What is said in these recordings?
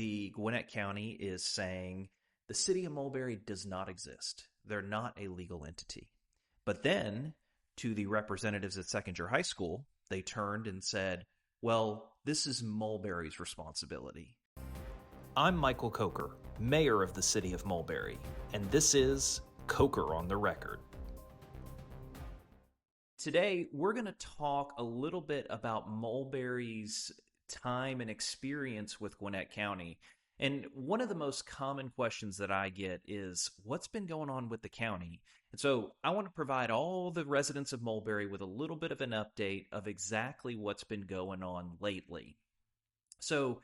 the Gwinnett County is saying the city of Mulberry does not exist. They're not a legal entity. But then to the representatives at Second-Year High School, they turned and said, well, this is Mulberry's responsibility. I'm Michael Coker, mayor of the city of Mulberry, and this is Coker on the Record. Today, we're going to talk a little bit about Mulberry's time and experience with Gwinnett County. And one of the most common questions that I get is, what's been going on with the county? And so I want to provide all the residents of Mulberry with a little bit of an update of exactly what's been going on lately. So,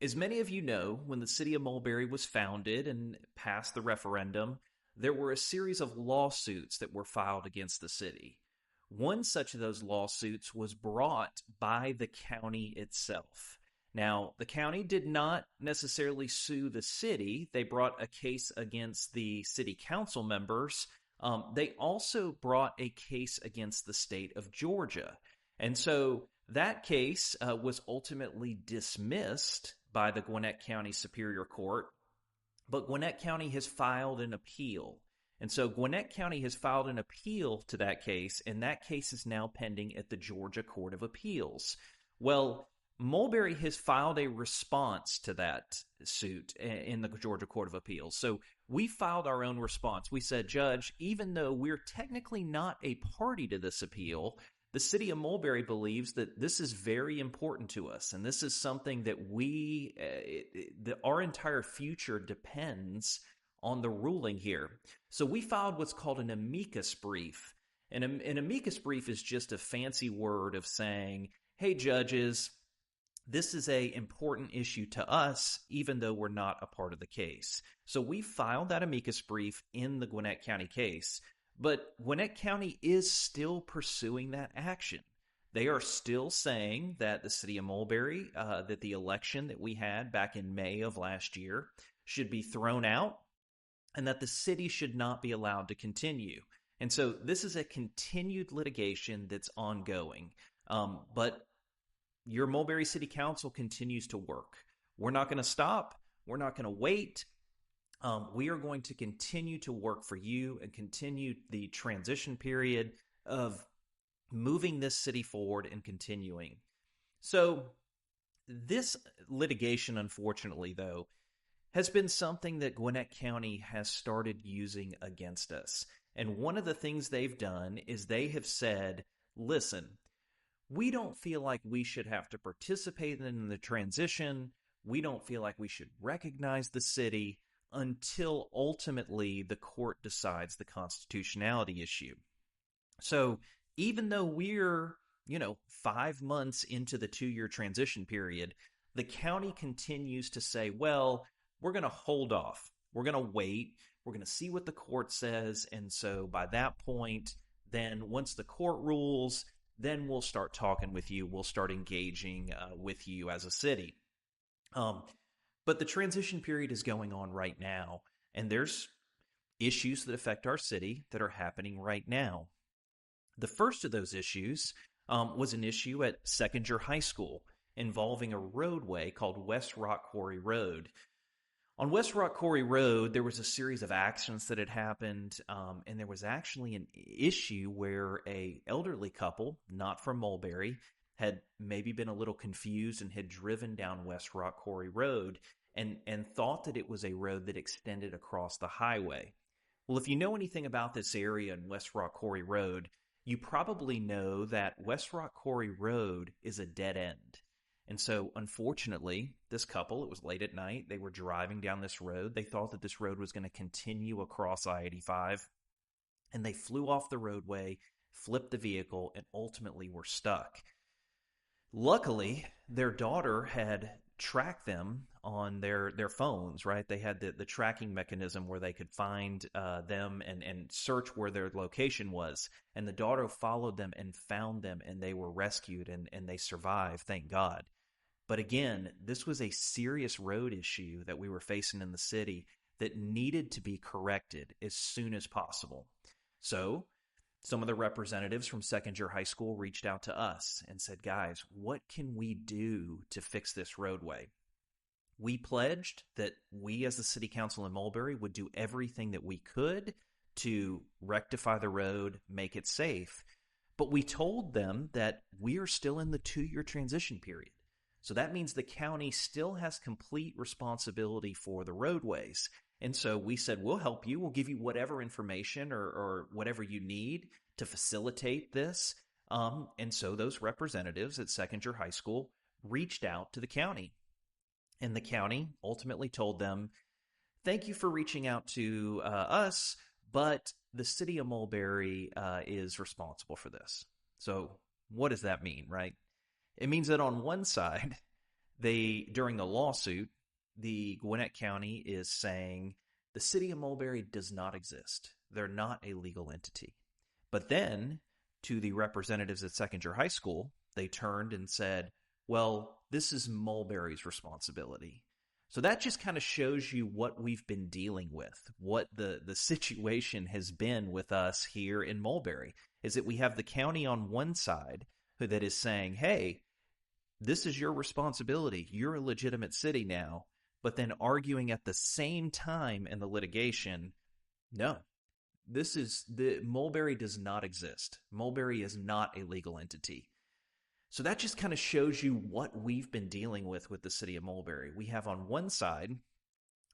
as many of you know, when the city of Mulberry was founded and passed the referendum, there were a series of lawsuits that were filed against the city. One such of those lawsuits was brought by the county itself. Now, the county did not necessarily sue the city. They brought a case against the city council members. They also brought a case against the state of Georgia. And so that case was ultimately dismissed by the Gwinnett County Superior Court, but Gwinnett County has filed an appeal. And so Gwinnett County has filed an appeal to that case, and that case is now pending at the Georgia Court of Appeals. Well, Mulberry has filed a response to that suit in the Georgia Court of Appeals. So we filed our own response. We said, Judge, even though we're technically not a party to this appeal, the city of Mulberry believes that this is very important to us, and this is something that our entire future depends on the ruling here. So we filed what's called an amicus brief. And an amicus brief is just a fancy word of saying, hey, judges, this is an important issue to us, even though we're not a part of the case. So we filed that amicus brief in the Gwinnett County case, but Gwinnett County is still pursuing that action. They are still saying that the city of Mulberry, that the election that we had back in May of last year should be thrown out, and that the city should not be allowed to continue. And so this is a continued litigation that's ongoing. But your Mulberry City Council continues to work. We're not going to stop. We're not going to wait. We are going to continue to work for you and continue the transition period of moving this city forward and continuing. So this litigation, unfortunately, though, has been something that Gwinnett County has started using against us. And one of the things they've done is they have said, listen, we don't feel like we should have to participate in the transition. We don't feel like we should recognize the city until ultimately the court decides the constitutionality issue. So even though we're, 5 months into the 2-year transition period, the county continues to say, well, we're going to hold off. We're going to wait. We're going to see what the court says. And so by that point, then once the court rules, then we'll start talking with you. We'll start engaging with you as a city. But the transition period is going on right now, and there's issues that affect our city that are happening right now. The first of those issues was an issue at Second-Year High School involving a roadway called West Rock Quarry Road. On West Rock Quarry Road, there was a series of accidents that had happened, and there was actually an issue where a elderly couple, not from Mulberry, had maybe been a little confused and had driven down West Rock Quarry Road and thought that it was a road that extended across the highway. Well, if you know anything about this area in West Rock Quarry Road, you probably know that West Rock Quarry Road is a dead end. And so, unfortunately, this couple, it was late at night, they were driving down this road. They thought that this road was going to continue across I-85, and they flew off the roadway, flipped the vehicle, and ultimately were stuck. Luckily, their daughter had tracked them on their phones, right? They had the tracking mechanism where they could find them and search where their location was. And the daughter followed them and found them, and they were rescued, and they survived, thank God. But again, this was a serious road issue that we were facing in the city that needed to be corrected as soon as possible. So some of the representatives from Second-Year High School reached out to us and said, guys, what can we do to fix this roadway? We pledged that we as the city council in Mulberry would do everything that we could to rectify the road, make it safe. But we told them that we are still in the 2-year transition period. So that means the county still has complete responsibility for the roadways. And so we said, we'll help you. We'll give you whatever information or whatever you need to facilitate this. And so those representatives at Seconder High School reached out to the county. And the county ultimately told them, thank you for reaching out to us, but the city of Mulberry is responsible for this. So what does that mean, right? It means that on one side, during the lawsuit, the Gwinnett County is saying the city of Mulberry does not exist. They're not a legal entity. But then to the representatives at Seconder High School, they turned and said, well, this is Mulberry's responsibility. So that just kind of shows you what we've been dealing with, what the situation has been with us here in Mulberry, is that we have the county on one side that is saying, hey, this is your responsibility. You're a legitimate city now. But then arguing at the same time in the litigation, no, Mulberry does not exist. Mulberry is not a legal entity. So that just kind of shows you what we've been dealing with the city of Mulberry. We have on one side,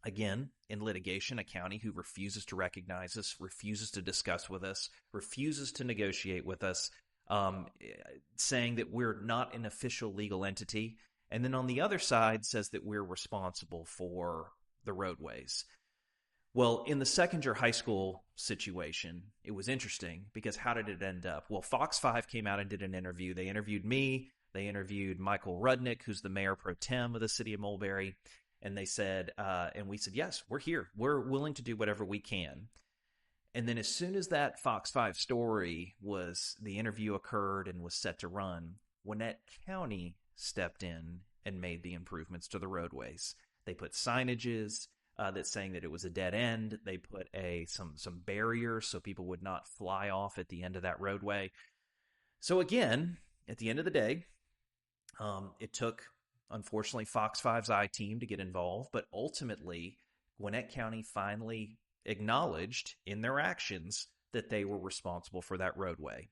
again, in litigation, a county who refuses to recognize us, refuses to discuss with us, refuses to negotiate with us, saying that we're not an official legal entity. And then on the other side says that we're responsible for the roadways. Well, in the Seconder High School situation, it was interesting because how did it end up? Well, Fox 5 came out and did an interview. They interviewed me. They interviewed Michael Rudnick, who's the mayor pro tem of the city of Mulberry. And they said, and we said, yes, we're here. We're willing to do whatever we can. And then as soon as that Fox 5 story the interview occurred and was set to run, Gwinnett County stepped in and made the improvements to the roadways. They put signages that's saying that it was a dead end. They put some barriers so people would not fly off at the end of that roadway. So again, at the end of the day, it took, unfortunately, Fox 5's I-team to get involved, but ultimately, Gwinnett County finally acknowledged in their actions that they were responsible for that roadway,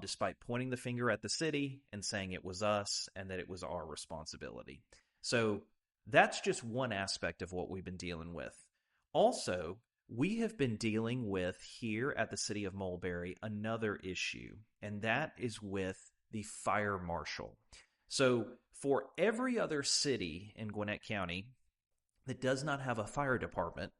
despite pointing the finger at the city and saying it was us and that it was our responsibility. So that's just one aspect of what we've been dealing with. Also, we have been dealing with here at the city of Mulberry another issue, and that is with the fire marshal. So for every other city in Gwinnett County that does not have a fire department,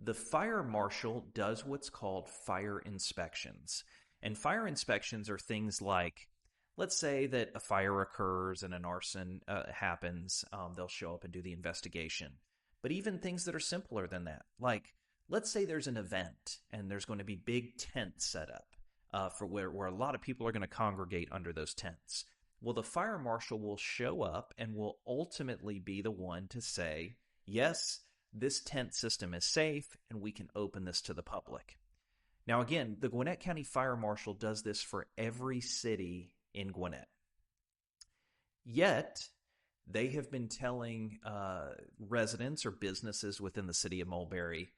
the fire marshal does what's called fire inspections. And fire inspections are things like, let's say that a fire occurs and an arson happens. They'll show up and do the investigation. But even things that are simpler than that, like let's say there's an event and there's going to be big tents set up for where a lot of people are going to congregate under those tents. Well, the fire marshal will show up and will ultimately be the one to say, yes, this tent system is safe and we can open this to the public. Now, again, the Gwinnett County Fire Marshal does this for every city in Gwinnett. Yet, they have been telling residents or businesses within the city of Mulberry,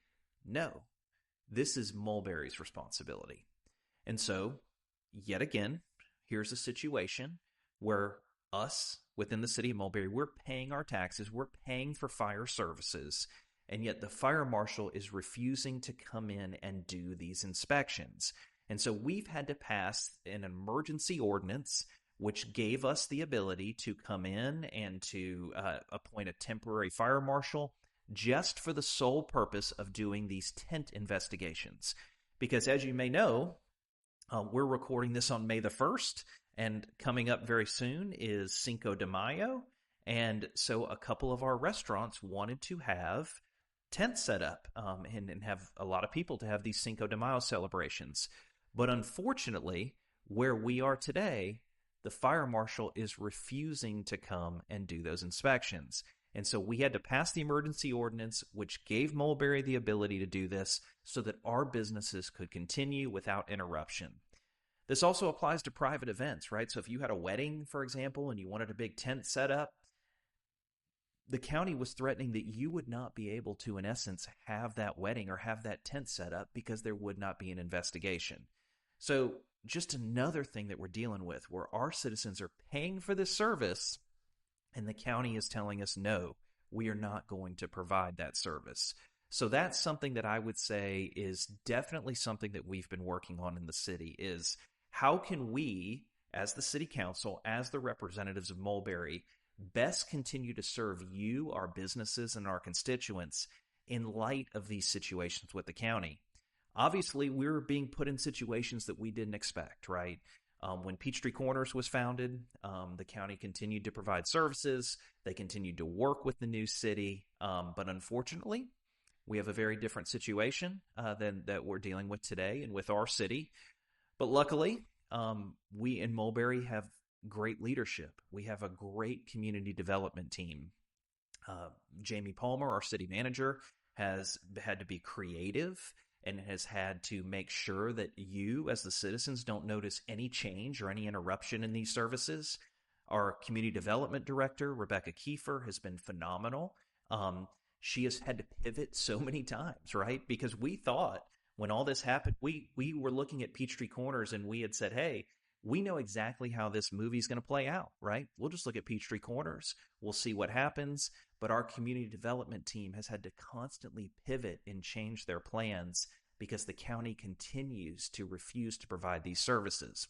no, this is Mulberry's responsibility. And so, yet again, here's a situation where us within the city of Mulberry, we're paying our taxes, we're paying for fire services, and yet the fire marshal is refusing to come in and do these inspections. And so we've had to pass an emergency ordinance, which gave us the ability to come in and to appoint a temporary fire marshal just for the sole purpose of doing these tent investigations. Because as you may know, we're recording this on May the 1st, and coming up very soon is Cinco de Mayo. And so a couple of our restaurants wanted to have tents set up and have a lot of people to have these Cinco de Mayo celebrations. But unfortunately, where we are today, the fire marshal is refusing to come and do those inspections. And so we had to pass the emergency ordinance, which gave Mulberry the ability to do this so that our businesses could continue without interruption. This also applies to private events, right? So if you had a wedding, for example, and you wanted a big tent set up, the county was threatening that you would not be able to, in essence, have that wedding or have that tent set up because there would not be an investigation. So, just another thing that we're dealing with where our citizens are paying for this service and the county is telling us, no, we are not going to provide that service. So that's something that I would say is definitely something that we've been working on in the city is how can we, as the city council, as the representatives of Mulberry, best continue to serve you, our businesses, and our constituents in light of these situations with the county. Obviously, we're being put in situations that we didn't expect, right? When Peachtree Corners was founded, the county continued to provide services. They continued to work with the new city. But unfortunately, we have a very different situation than that we're dealing with today and with our city. But luckily, we in Mulberry have great leadership. We have a great community development team. Jamie Palmer, our city manager, has had to be creative and has had to make sure that you, as the citizens, don't notice any change or any interruption in these services. Our community development director, Rebecca Kiefer, has been phenomenal. She has had to pivot so many times, right? Because we thought when all this happened, we were looking at Peachtree Corners and we had said, hey, we know exactly how this movie is going to play out, right? We'll just look at Peachtree Corners. We'll see what happens. But our community development team has had to constantly pivot and change their plans because the county continues to refuse to provide these services.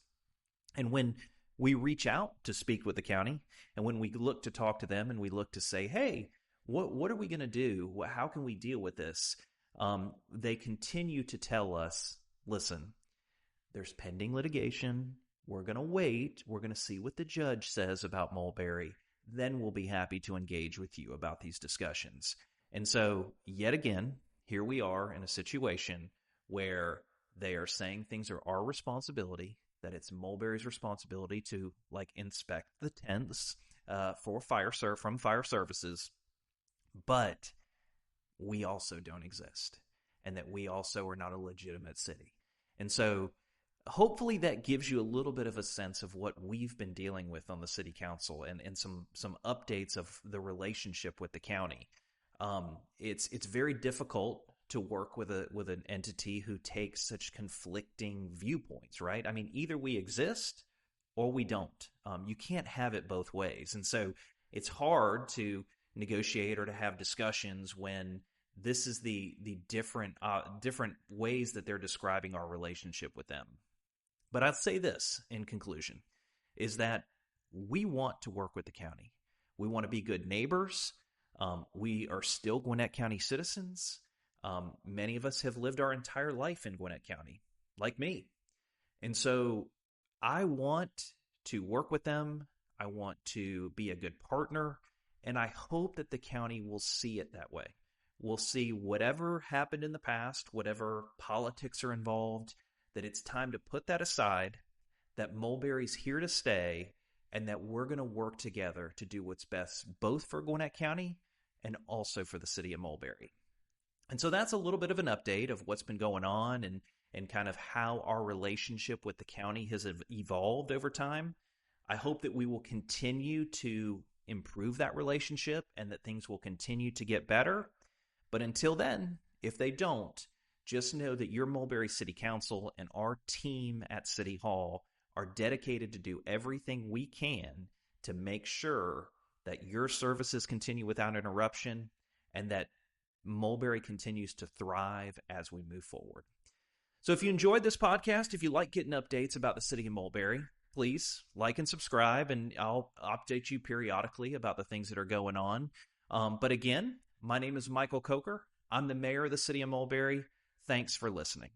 And when we reach out to speak with the county and when we look to talk to them and we look to say, hey, what are we going to do? How can we deal with this? They continue to tell us, listen, there's pending litigation. We're going to wait. We're going to see what the judge says about Mulberry. Then we'll be happy to engage with you about these discussions. And so, yet again, here we are in a situation where they are saying things are our responsibility, that it's Mulberry's responsibility to inspect the tents from fire services, but we also don't exist, and that we also are not a legitimate city. And so hopefully that gives you a little bit of a sense of what we've been dealing with on the city council and some updates of the relationship with the county. It's very difficult to work with an entity who takes such conflicting viewpoints, right? I mean, either we exist or we don't. You can't have it both ways. And so it's hard to negotiate or to have discussions when this is the different ways that they're describing our relationship with them. But I'd say this in conclusion, is that we want to work with the county. We want to be good neighbors. We are still Gwinnett County citizens. Many of us have lived our entire life in Gwinnett County, like me. And so I want to work with them. I want to be a good partner. And I hope that the county will see it that way. We'll see whatever happened in the past, whatever politics are involved, that it's time to put that aside, that Mulberry's here to stay, and that we're going to work together to do what's best, both for Gwinnett County and also for the city of Mulberry. And so that's a little bit of an update of what's been going on and kind of how our relationship with the county has evolved over time. I hope that we will continue to improve that relationship and that things will continue to get better. But until then, if they don't, just know that your Mulberry City Council and our team at City Hall are dedicated to do everything we can to make sure that your services continue without interruption and that Mulberry continues to thrive as we move forward. So if you enjoyed this podcast, if you like getting updates about the city of Mulberry, please like and subscribe, and I'll update you periodically about the things that are going on. But again, my name is Michael Coker. I'm the mayor of the city of Mulberry. Thanks for listening.